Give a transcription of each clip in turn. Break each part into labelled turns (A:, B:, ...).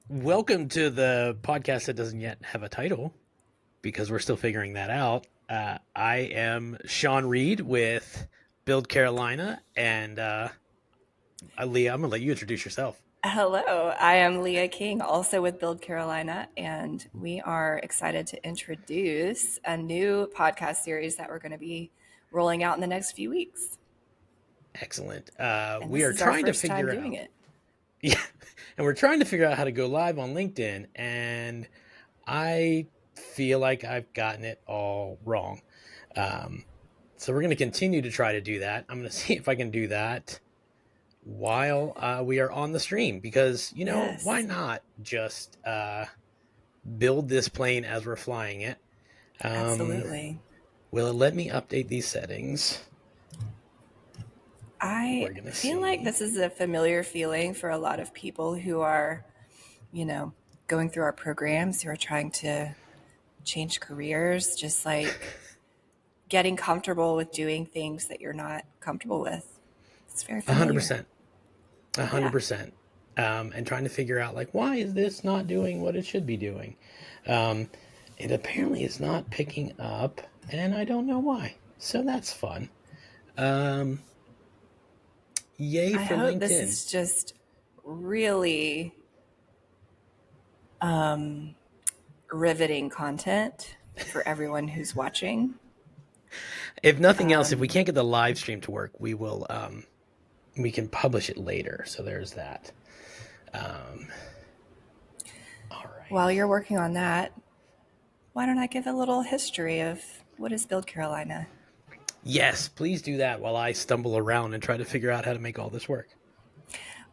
A: Welcome to the podcast that doesn't yet have a title because we're still figuring that out. I am Sean Reid with Build Carolina, and Leah, I'm going to let you introduce yourself.
B: Hello, I am Lelia King, also with Build Carolina, and we are excited to introduce a new podcast series that we're going to be rolling out in the next few weeks.
A: Excellent.
B: And
A: We
B: this
A: are
B: is our
A: trying to
B: first time
A: figure
B: doing
A: out,
B: it.
A: yeah, and we're trying to figure out how to go live on LinkedIn, and I feel like I've gotten it all wrong. Um, so we're going to continue to try to do that. I'm going to see if I can do that while we are on the stream because why
B: Yes,
A: not just build this plane as we're flying it. um,
B: absolutely.
A: will it let me update these settings?
B: I
A: We're gonna
B: feel like
A: see.
B: this is a familiar feeling for a lot of people who are, going through our programs, who are trying to change careers, just like getting comfortable with doing things that you're not comfortable with. It's very familiar.
A: 100%. a hundred
B: Yeah.
A: percent And trying to figure out, like, why is this not doing what it should be doing. um, it apparently is not picking up, and I don't know why, so that's fun. um, Yay
B: I
A: for
B: hope this
A: LinkedIn.
B: is just really riveting content for everyone who's watching.
A: If nothing else, if we can't get the live stream to work, we can publish it later. So there's that. Um, all
B: While
A: right.
B: you're working on that, why don't I give a little history of what is Build Carolina?
A: Yes, please do that while I stumble around and try to figure out how to make all this work.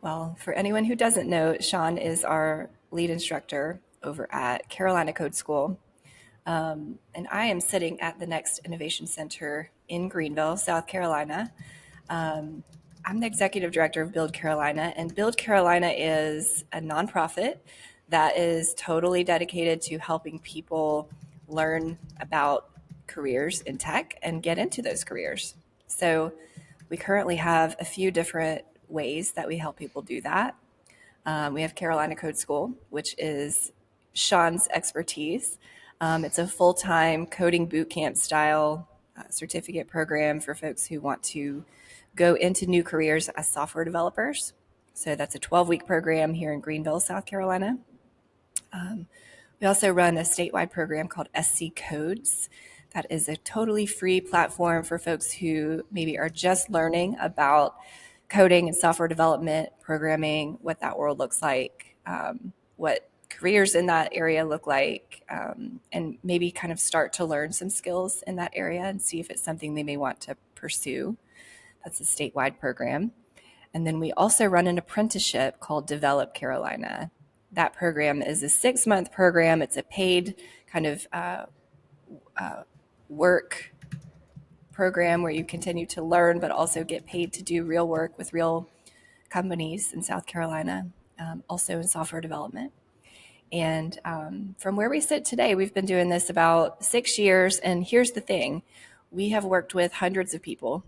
B: Well, for anyone who doesn't know, Sean is our lead instructor over at Carolina Code School. And I am sitting at the Next Innovation Center in Greenville, South Carolina. I'm the executive director of Build Carolina, and Build Carolina is a nonprofit that is totally dedicated to helping people learn about careers in tech and get into those careers. So we currently have a few different ways that we help people do that. We have Carolina Code School, which is Sean's expertise. It's a full time coding boot camp style certificate program for folks who want to go into new careers as software developers. So that's a 12-week program here in Greenville, South Carolina. We also run a statewide program called SC Codes. That is a totally free platform for folks who maybe are just learning about coding and software development, programming, what that world looks like, what careers in that area look like, and maybe kind of start to learn some skills in that area and see if it's something they may want to pursue. That's a statewide program. And then we also run an apprenticeship called Develop Carolina. That program is a 6-month program. It's a paid kind of work program where you continue to learn, but also get paid to do real work with real companies in South Carolina, also in software development. And from where we sit today, we've been doing this about 6 years. And here's the thing, we have worked with hundreds of people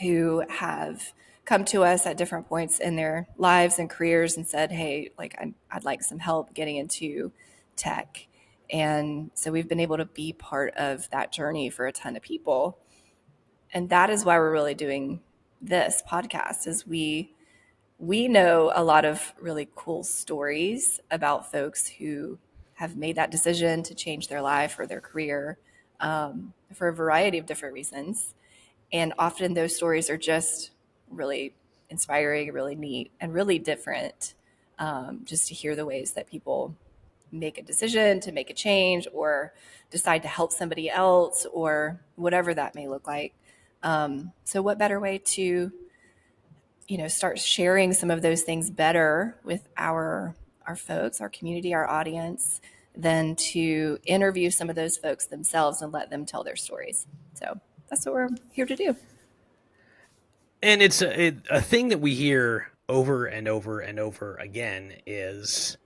B: who have come to us at different points in their lives and careers and said, hey, like I'd like some help getting into tech. And so we've been able to be part of that journey for a ton of people. And that is why we're really doing this podcast is we know a lot of really cool stories about folks who have made that decision to change their life or their career for a variety of different reasons. And often those stories are just really inspiring, really neat, and really different. Just to hear the ways that people make a decision to make a change or decide to help somebody else or whatever that may look like. So, what better way to start sharing some of those things better with our folks, our community, our audience, than to interview some of those folks themselves and let them tell their stories. So that's what we're here to do.
A: And it's a thing that we hear over and over and over again is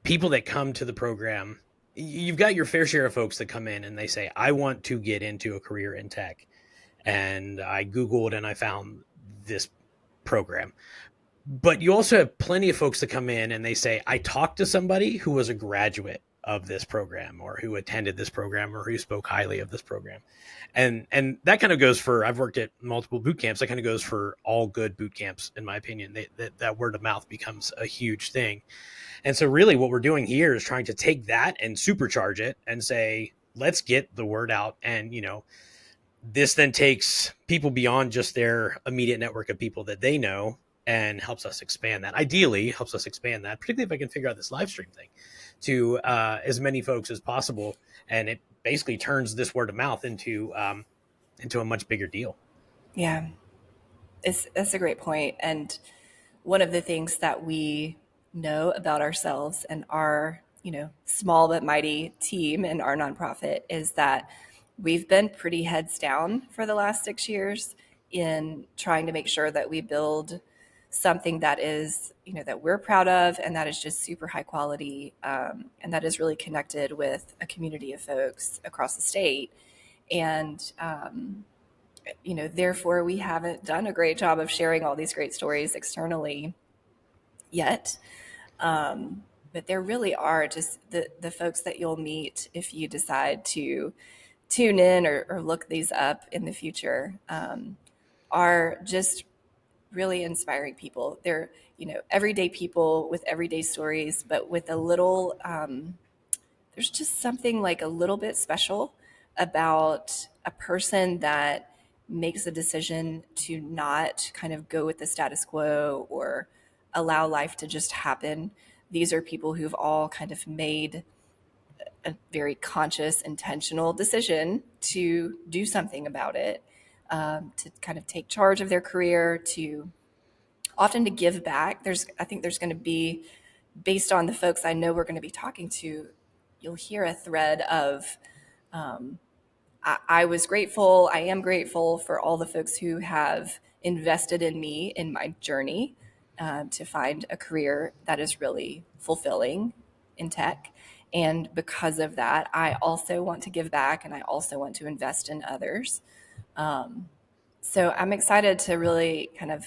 A: people that come to the program. You've got your fair share of folks that come in and they say, I want to get into a career in tech. And I Googled and I found this program. But you also have plenty of folks that come in and they say, I talked to somebody who was a graduate of this program or who attended this program or who spoke highly of this program. And that kind of goes for, I've worked at multiple boot camps. That kind of goes for all good boot camps, in my opinion. That word of mouth becomes a huge thing. And so really what we're doing here is trying to take that and supercharge it and say, let's get the word out. And, this then takes people beyond just their immediate network of people that they know and helps us expand that. Ideally, helps us expand that, particularly if I can figure out this live stream thing to as many folks as possible. And it basically turns this word of mouth into a much bigger deal.
B: Yeah, that's a great point. And one of the things that we know about ourselves and our, small but mighty team in our nonprofit is that we've been pretty heads down for the last 6 years in trying to make sure that we build something that is, that we're proud of and that is just super high quality, and that is really connected with a community of folks across the state. And therefore we haven't done a great job of sharing all these great stories externally yet. But there really are just the folks that you'll meet if you decide to tune in or look these up in the future, are just really inspiring people. They're, everyday people with everyday stories, but with a little, there's just something like a little bit special about a person that makes a decision to not kind of go with the status quo or allow life to just happen. These are people who've all kind of made a very conscious, intentional decision to do something about it, to kind of take charge of their career, to often to give back. I think there's going to be, based on the folks I know we're going to be talking to, you'll hear a thread of, I was grateful, I am grateful for all the folks who have invested in me in my journey, to find a career that is really fulfilling in tech. And because of that, I also want to give back and I also want to invest in others. So I'm excited to really kind of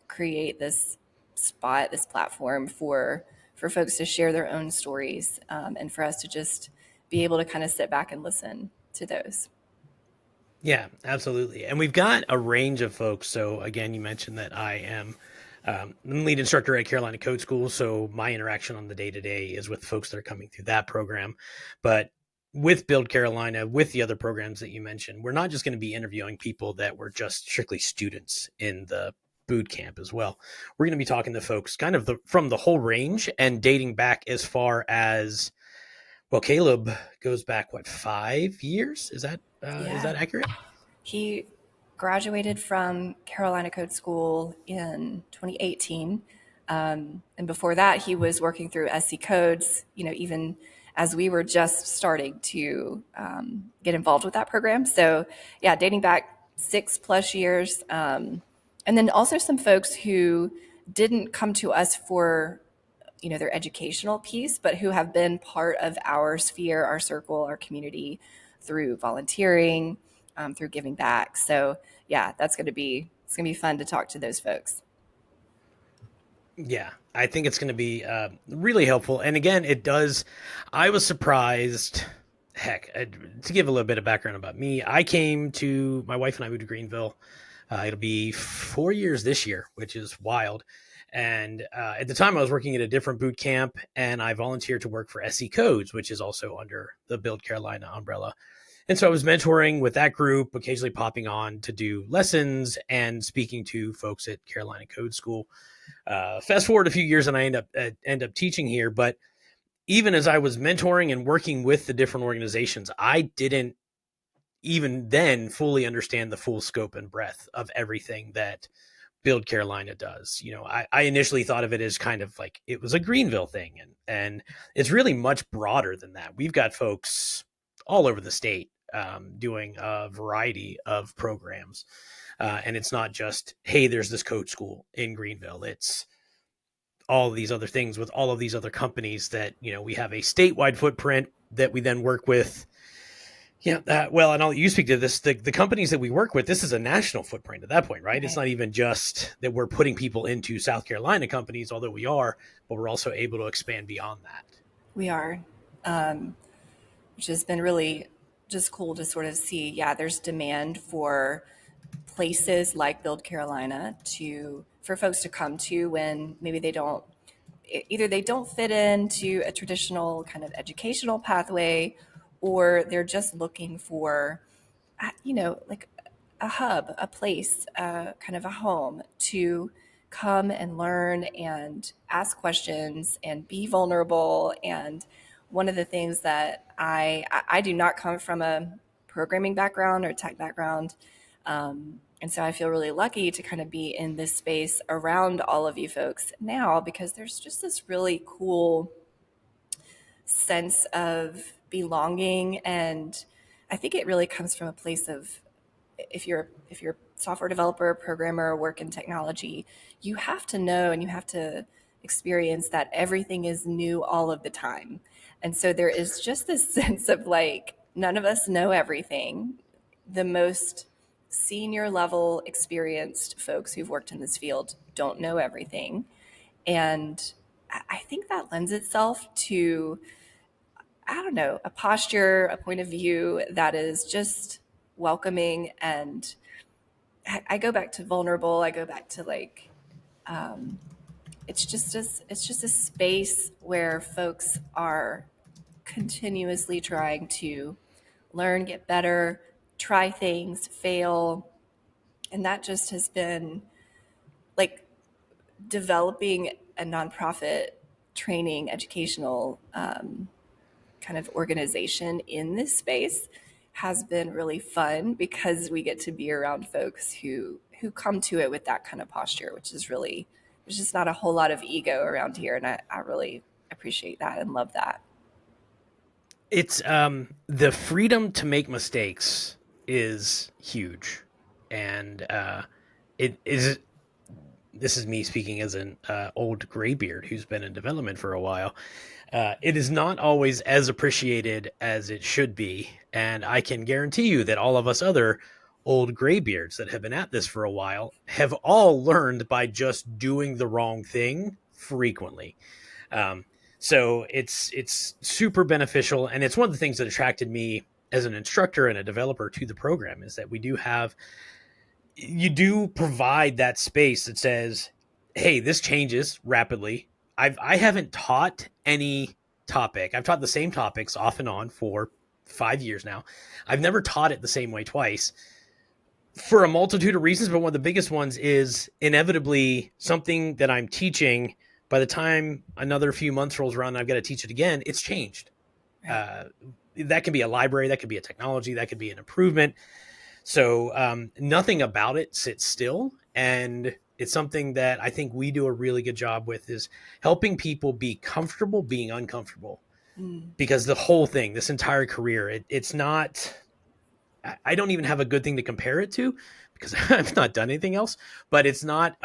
B: create this spot, this platform for folks to share their own stories, and for us to just be able to kind of sit back and listen to those.
A: Yeah, absolutely. And we've got a range of folks. So again, you mentioned that I am I'm the lead instructor at Carolina Code School. So my interaction on the day to day is with folks that are coming through that program. But with Build Carolina, with the other programs that you mentioned, we're not just going to be interviewing people that were just strictly students in the boot camp as well. We're going to be talking to folks kind of from the whole range and dating back as far as, well, Caleb goes back, what, 5 years? Is
B: Yeah.
A: that accurate?
B: He graduated from Carolina Code School in 2018. And before that, he was working through SC Codes, even as we were just starting to, get involved with that program. So, yeah, dating back 6+ years. And then also some folks who didn't come to us for, their educational piece, but who have been part of our sphere, our circle, our community through volunteering, through giving back. So yeah, it's gonna be fun to talk to those folks.
A: Yeah, I think it's going to be really helpful. And again, it does. I was surprised. Heck, to give a little bit of background about me, my wife and I moved to Greenville. It'll be 4 years this year, which is wild. And at the time, I was working at a different boot camp, and I volunteered to work for SC Codes, which is also under the Build Carolina umbrella. And so I was mentoring with that group, occasionally popping on to do lessons and speaking to folks at Carolina Code School. Fast forward a few years, and I end up teaching here. But even as I was mentoring and working with the different organizations, I didn't even then fully understand the full scope and breadth of everything that Build Carolina does. I initially thought of it as kind of like it was a Greenville thing, and it's really much broader than that. We've got folks all over the state doing a variety of programs, and it's not just, hey, there's this code school in Greenville. It's all of these other things with all of these other companies that we have a statewide footprint that we then work with Yeah. Well, and I'll you speak to this. The companies that we work with, this is a national footprint at that point, right? It's
B: Right.
A: not even just that we're putting people into South Carolina companies, although we are, but we're also able to expand beyond that.
B: We are, um, which has been really just cool to sort of see. Yeah, there's demand for places like Build Carolina to for folks to come to when maybe they don't either they don't fit into a traditional kind of educational pathway, or they're just looking for like a hub, a place, kind of a home to come and learn and ask questions and be vulnerable. And one of the things that I do not come from a programming background or tech background. And so I feel really lucky to kind of be in this space around all of you folks now, because there's just this really cool sense of belonging. And I think it really comes from a place of, if you're a software developer, programmer, work in technology, you have to know and you have to experience that everything is new all of the time. And so there is just this sense of like none of us know everything. The most senior level experienced folks who've worked in this field don't know everything. And I think that lends itself to, I don't know, a posture, a point of view that is just welcoming. And I go back to vulnerable. I go back to like, it's just a space where folks are continuously trying to learn, get better, try things, fail. And that just has been like developing a nonprofit training educational kind of organization in this space has been really fun, because we get to be around folks who come to it with that kind of posture, which is really, there's just not a whole lot of ego around here, and I really appreciate that and love that.
A: It's the freedom to make mistakes is huge, and it is. This is me speaking as an old graybeard who's been in development for a while. It is not always as appreciated as it should be, and I can guarantee you that all of us other old graybeards that have been at this for a while have all learned by just doing the wrong thing frequently. Um, so it's super beneficial, and it's one of the things that attracted me as an instructor and a developer to the program is that we do have you do provide that space that says, "Hey, this changes rapidly." I haven't taught any topic. I've taught the same topics off and on for 5 years now. I've never taught it the same way twice for a multitude of reasons, but one of the biggest ones is inevitably something that I'm teaching. By the time another few months rolls around and I've got to teach it again, it's changed.
B: Right.
A: Uh, that can be a library, that could be a technology, that could be an improvement. So nothing about it sits still. And it's something that I think we do a really good job with is helping people be comfortable being uncomfortable.
B: Mm.
A: Because the whole thing, this entire career, it's not, I don't even have a good thing to compare it to because I've not done anything else, but it's not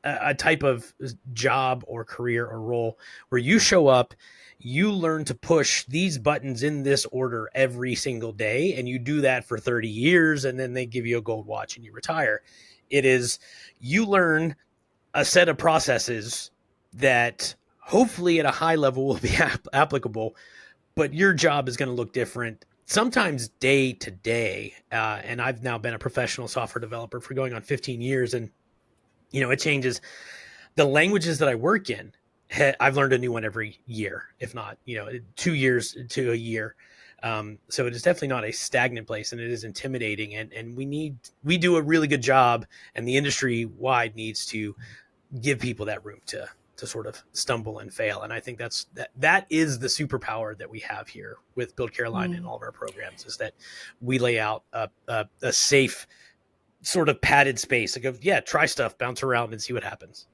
A: a type of job or career or role where you show up, you learn to push these buttons in this order every single day, and you do that for 30 years, and then they give you a gold watch and you retire. It is you learn a set of processes that hopefully at a high level will be applicable, but your job is going to look different sometimes day to day. And I've now been a professional software developer for going on 15 years. And, it changes the languages that I work in. I've learned a new one every year, if not, 2 years to a year. So it is definitely not a stagnant place, and it is intimidating. And we do a really good job, and the industry wide needs to give people that room to sort of stumble and fail. And I think that is the superpower that we have here with Build Carolina and
B: Mm.
A: all of our programs is that we lay out a safe sort of padded space. Like, yeah, try stuff, bounce around, and see what happens.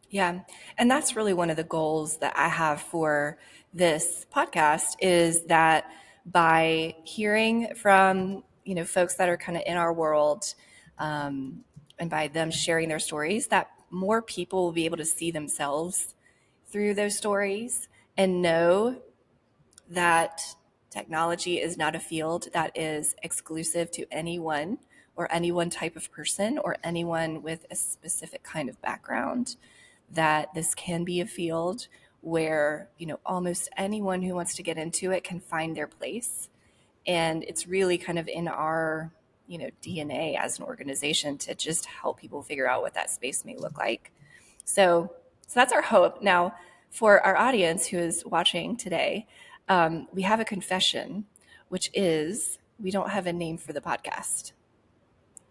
B: Yeah. And that's really one of the goals that I have for this podcast, is that by hearing from, folks that are kind of in our world, um, and by them sharing their stories, that more people will be able to see themselves through those stories and know that Technology is not a field that is exclusive to anyone or any one type of person or anyone with a specific kind of background. That this can be a field where, almost anyone who wants to get into it can find their place. And it's really kind of in our, DNA as an organization to just help people figure out what that space may look like. So that's our hope. Now, for our audience who is watching today, we have a confession, which is we don't have a name for the podcast.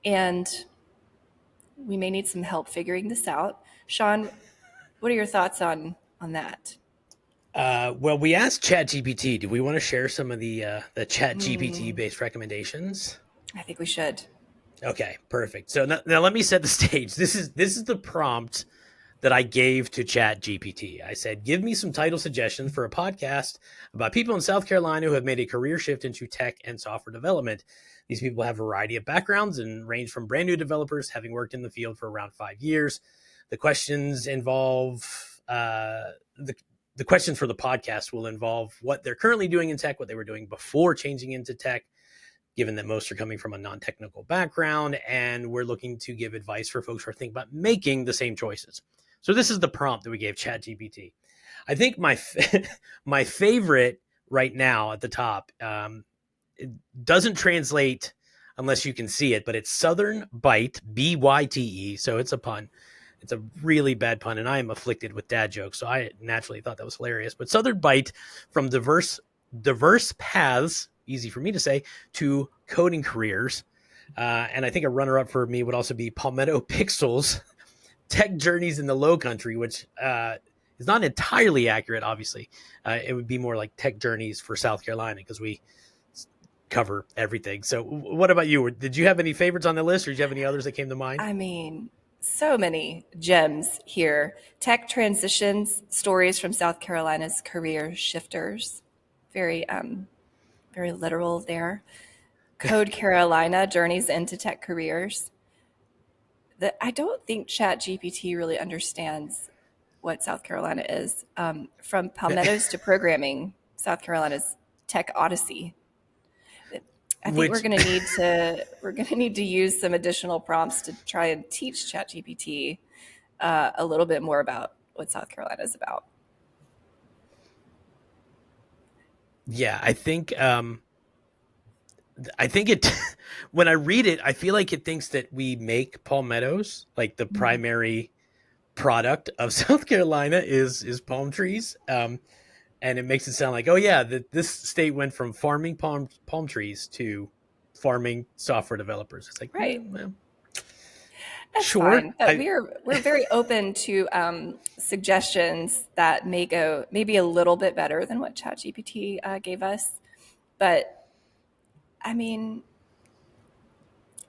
B: And we may need some help figuring this out. Sean, what are your thoughts on that?
A: Well, we asked ChatGPT. Do we want to share some of the ChatGPT
B: Hmm,
A: based recommendations?
B: I think we should.
A: Okay, perfect. So now let me set the stage. This is the prompt that I gave to ChatGPT. I said, "Give me some title suggestions for a podcast about people in South Carolina who have made a career shift into tech and software development. These people have a variety of backgrounds and range from brand new developers, having worked in the field for around 5 years. The questions involve the questions for the podcast will involve what they're currently doing in tech, what they were doing before changing into tech, given that most are coming from a non-technical background, and we're looking to give advice for folks who are thinking about making the same choices." So this is the prompt that we gave ChatGPT. I think my favorite right now at the top, it doesn't translate unless you can see it, but it's Southern Bite, BYTE. So it's a pun. It's a really bad pun, and I am afflicted with dad jokes, so I naturally thought that was hilarious. But Southern Bite, from diverse paths, easy for me to say, to coding careers. And I think a runner-up for me would also be Palmetto Pixels, Tech Journeys in the Low Country, which is not entirely accurate, obviously. It would be more like Tech Journeys for South Carolina because we cover everything. So what about you? Did you have any favorites on the list, or did you have any others that came to mind?
B: I mean, so many gems here. Tech transitions, stories from South Carolina's career shifters. Very, very literal there. Code Carolina, journeys into tech careers. That I don't think ChatGPT really understands what South Carolina is. From palmettos to programming, South Carolina's tech odyssey. I think
A: Which
B: we're gonna need to use some additional prompts to try and teach ChatGPT a little bit more about what South Carolina is about.
A: yeah, I think it when I read it, I feel like it thinks that we make palmettos, like the
B: Mm.
A: primary product of South Carolina is palm trees. And it makes it sound like, oh yeah, this state went from farming palm trees to farming software developers. It's like,
B: Right.
A: well,
B: That's
A: sure.
B: fine, but we're very open to suggestions that may go maybe a little bit better than what ChatGPT gave us. But I mean,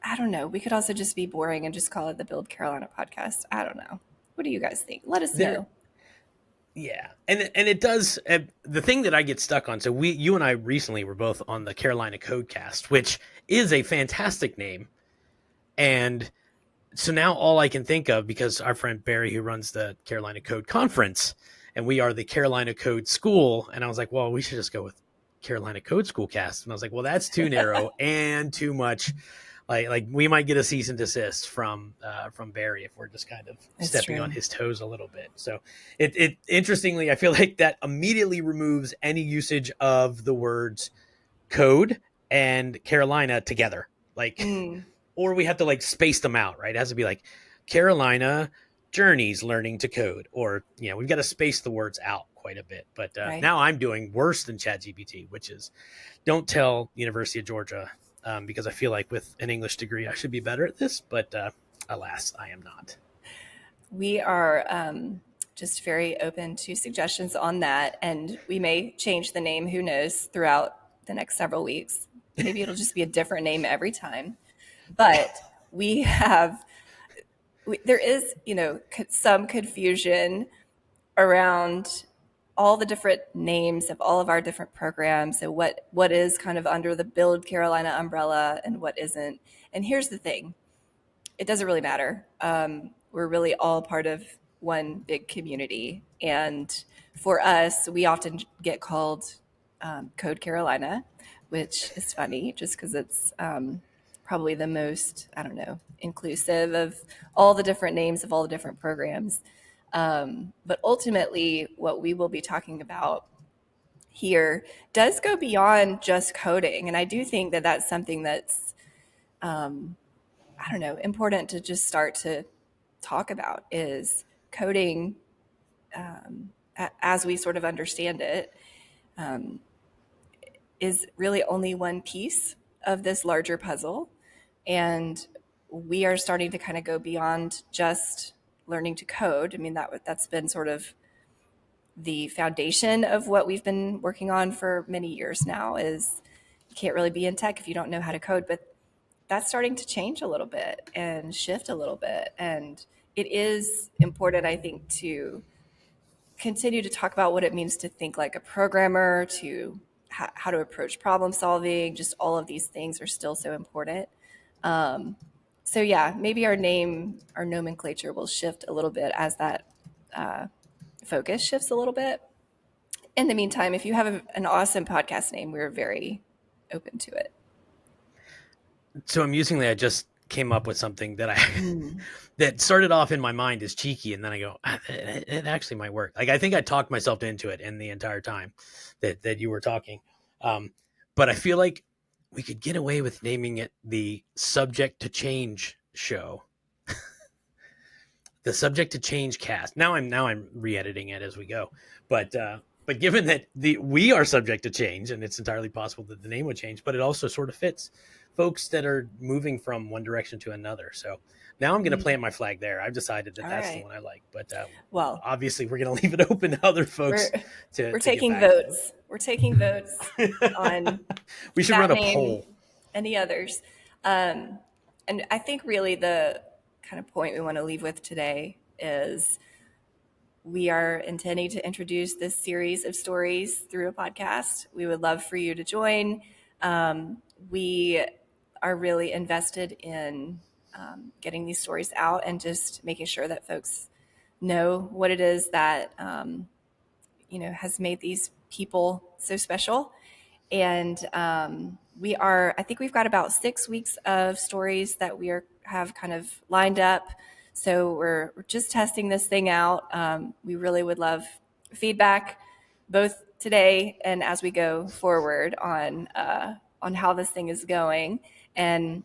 B: I don't know. We could also just be boring and just call it the Build Carolina podcast. I don't know. What do you guys think? Let us
A: There,
B: know.
A: yeah, and it does. The thing that I get stuck on. So you and I recently were both on the Carolina Codecast, which is a fantastic name, and so now all I can think of, because our friend Barry, who runs the Carolina Code Conference, and we are the Carolina Code School, and I was like, well, we should just go with Carolina Code School Cast, and I was like, well, that's too narrow and too much. Like we might get a cease and desist from Barry if we're just kind of
B: It's
A: stepping on
B: true.
A: his toes a little bit. So it interestingly, I feel like that immediately removes any usage of the words code and Carolina together. Like,
B: Mm,
A: or we have to like space them out, right? It has to be like Carolina Journeys learning to code, or we've got to space the words out quite a bit. But
B: right.
A: now I'm doing worse than ChatGPT, which is don't tell University of Georgia, because I feel like with an English degree I should be better at this, but alas, I am not.
B: We are just very open to suggestions on that, and we may change the name. Who knows? Throughout the next several weeks, maybe it'll just be a different name every time. But we have there is some confusion around all the different names of all of our different programs and what is kind of under the Build Carolina umbrella and what isn't. And here's the thing: it doesn't really matter. We're really all part of one big community, and for us, we often get called Code Carolina, which is funny just because it's probably the most, I don't know, inclusive of all the different names of all the different programs. But ultimately, what we will be talking about here does go beyond just coding. And I do think that that's something that's, I don't know, important to just start to talk about is coding as we sort of understand it is really only one piece of this larger puzzle. And we are starting to kind of go beyond just learning to code. I mean, that's been sort of the foundation of what we've been working on for many years now is you can't really be in tech if you don't know how to code, but that's starting to change a little bit and shift a little bit. And it is important, I think, to continue to talk about what it means to think like a programmer, to how to approach problem solving. Just all of these things are still so important. Um, so yeah, maybe our name, our nomenclature will shift a little bit as that focus shifts a little bit. In the meantime, if you have an awesome podcast name, we're very open to it.
A: So amusingly, I just came up with something that I
B: Mm.
A: that started off in my mind as cheeky, and then I go, it actually might work. Like I think I talked myself into it in the entire time that you were talking. But I feel like we could get away with naming it the Subject to Change show, the Subject to Change cast. Now I'm re-editing it as we go, but given that we are subject to change, and it's entirely possible that the name would change, but it also sort of fits folks that are moving from one direction to another. So now I'm going to plant my flag there. I've decided that
B: All
A: that's the
B: right.
A: one I like, but
B: Well,
A: obviously we're going to leave it open to other
B: we're
A: folks
B: we're
A: to get
B: taking
A: back to
B: votes. We're taking votes on
A: it. We should run
B: that
A: a
B: name,
A: poll.
B: any others. Um, and I think really the kind of point we want to leave with today is we are intending to introduce this series of stories through a podcast. We would love for you to join. We are really invested in getting these stories out and just making sure that folks know what it is that has made these people so special. And I think we've got about 6 weeks of stories that have kind of lined up. So we're just testing this thing out. We really would love feedback, both today and as we go forward on how this thing is going. And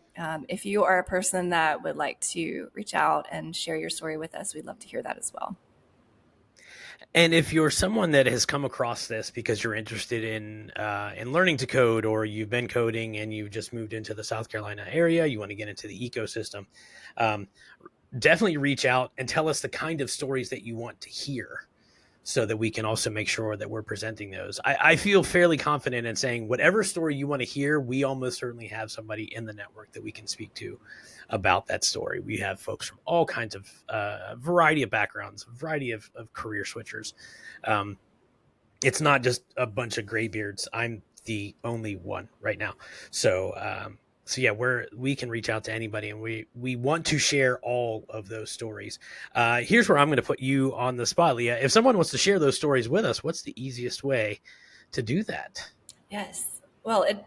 B: if you are a person that would like to reach out and share your story with us, we'd love to hear that as well.
A: And if you're someone that has come across this because you're interested in learning to code, or you've been coding and you just moved into the South Carolina area, you want to get into the ecosystem, um, definitely reach out and tell us the kind of stories that you want to hear, so that we can also make sure that we're presenting those. I feel fairly confident in saying whatever story you want to hear, we almost certainly have somebody in the network that we can speak to about that story. We have folks from all kinds of variety of backgrounds, variety of career switchers. Um, it's not just a bunch of graybeards. I'm the only one right now. So yeah, we can reach out to anybody, and we want to share all of those stories. Here's where I'm going to put you on the spot, Leah. If someone wants to share those stories with us, what's the easiest way to do that?
B: Yes. Well, it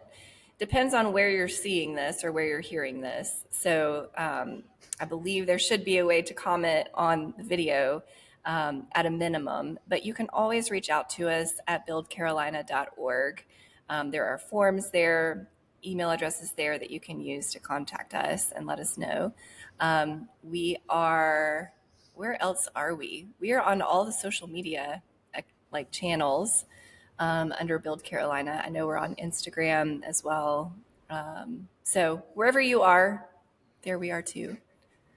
B: depends on where you're seeing this or where you're hearing this. So I believe there should be a way to comment on the video at a minimum, but you can always reach out to us at buildcarolina.org. There are forms there, email addresses there that you can use to contact us and let us know. Where else are we? We are on all the social media like channels under Build Carolina. I know we're on Instagram as well. So wherever you are, there we are too.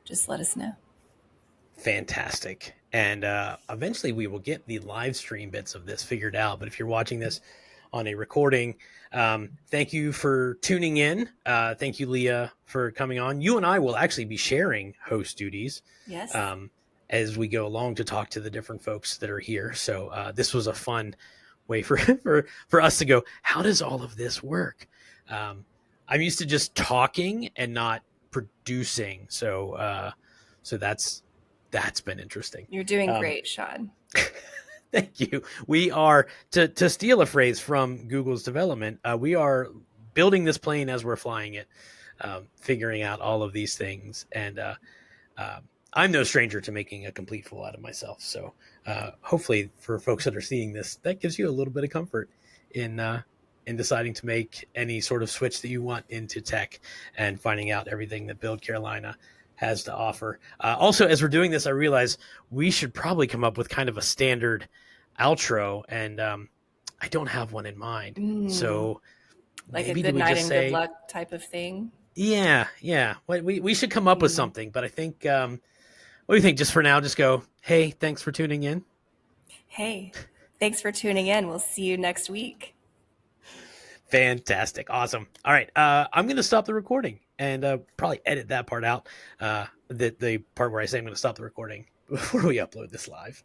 B: Just let us know.
A: Fantastic. And eventually we will get the live stream bits of this figured out. But if you're watching this on a recording, thank you for tuning in. Thank you, Leah, for coming on. You and I will actually be sharing host duties.
B: Yes.
A: As we go along to talk to the different folks that are here. So this was a fun way for for us to go, how does all of this work? I'm used to just talking and not producing. So that's been interesting.
B: You're doing great, Sean.
A: Thank you. We are to steal a phrase from Google's development. We are building this plane as we're flying it, figuring out all of these things, and uh, I'm no stranger to making a complete fool out of myself. So hopefully, for folks that are seeing this, that gives you a little bit of comfort in deciding to make any sort of switch that you want into tech and finding out everything that Build Carolina has to offer. Also, as we're doing this, I realize we should probably come up with kind of a standard outro, and I don't have one in mind.
B: Mm,
A: So
B: like a
A: maybe do
B: good
A: we
B: night
A: just
B: and good
A: say,
B: luck type of thing.
A: yeah, yeah? We should come up with
B: Mm.
A: something, but I think what do you think? Just for now, just go, hey, thanks for tuning in.
B: Hey, thanks for tuning in. We'll see you next week.
A: Fantastic. Awesome. All right. I'm going to stop the recording and probably edit that part out. The part where I say I'm going to stop the recording before we upload this live.